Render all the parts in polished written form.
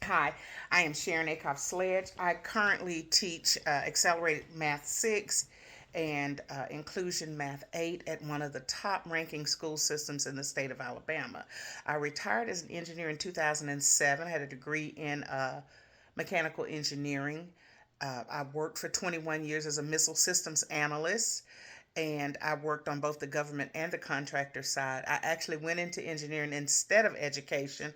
Hi, I am Sharon Acoff-Sledge. I currently teach Accelerated Math 6 and Inclusion Math 8 at one of the top ranking school systems in the state of Alabama. I retired as an engineer in 2007. I had a degree in mechanical engineering. I worked for 21 years as a missile systems analyst, and I worked on both the government and the contractor side. I actually went into engineering instead of education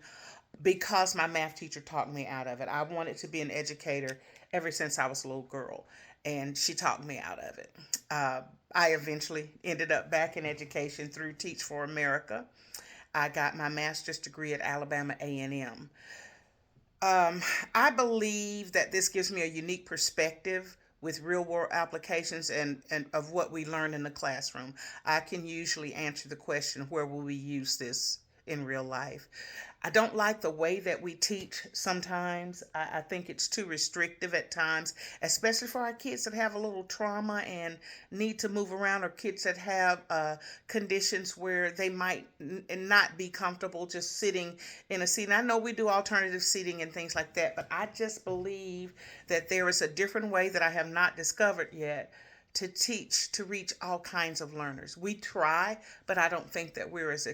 because my math teacher talked me out of it. I wanted to be an educator ever since I was a little girl, and she talked me out of it. I eventually ended up back in education through Teach for America. I got my master's degree at Alabama A&M. Um, I believe that this gives me a unique perspective with real world applications and of what we learn in the classroom. I can usually answer the question, where will we use this in real life? I don't like the way that we teach sometimes. I think it's too restrictive at times, especially for our kids that have a little trauma and need to move around, or kids that have conditions where they might not be comfortable just sitting in a seat. And I know we do alternative seating and things like that, but I just believe that there is a different way that I have not discovered yet to teach to reach all kinds of learners. We try, but I don't think that we're as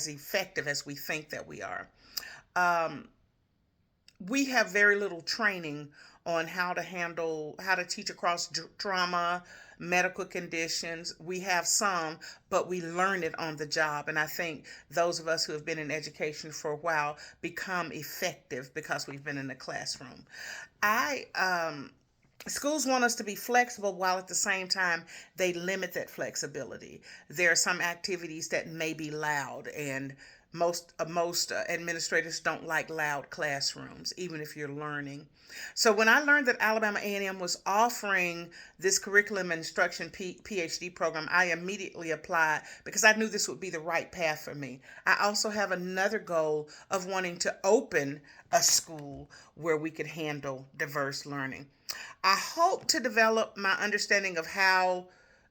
effective as we think that we are. Um, we have very little training on how to teach across trauma, medical conditions. We have some, but we learn it on the job. And I think those of us who have been in education for a while become effective because we've been in the classroom. I Schools want us to be flexible, while at the same time they limit that flexibility. There are some activities that may be loud, and most administrators don't like loud classrooms, even if you're learning. So when I learned that Alabama A&M was offering this curriculum instruction PhD program, I immediately applied because I knew this would be the right path for me. I also have another goal of wanting to open a school where we could handle diverse learning. I hope to develop my understanding of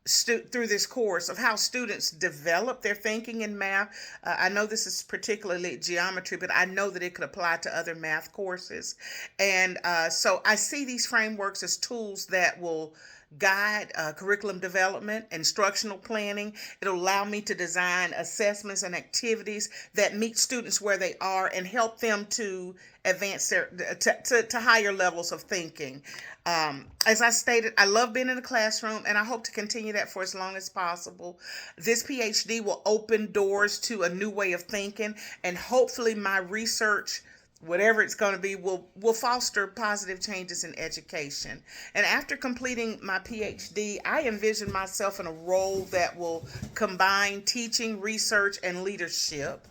through this course, of how students develop their thinking in math. I know this is particularly geometry, but I know that it could apply to other math courses. And so I see these frameworks as tools that will guide curriculum development, instructional planning. It'll allow me to design assessments and activities that meet students where they are and help them to advance to higher levels of thinking. As I stated, I love being in the classroom, and I hope to continue that for as long as possible. This PhD will open doors to a new way of thinking, and hopefully my research, whatever it's going to be, will foster positive changes in education. And after completing my PhD, I envision myself in a role that will combine teaching, research, and leadership.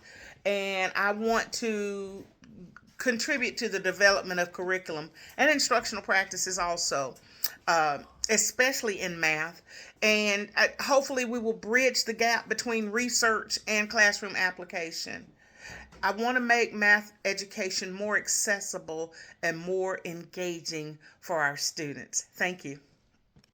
And I want to contribute to the development of curriculum and instructional practices also, especially in math. And hopefully we will bridge the gap between research and classroom application. I want to make math education more accessible and more engaging for our students. Thank you.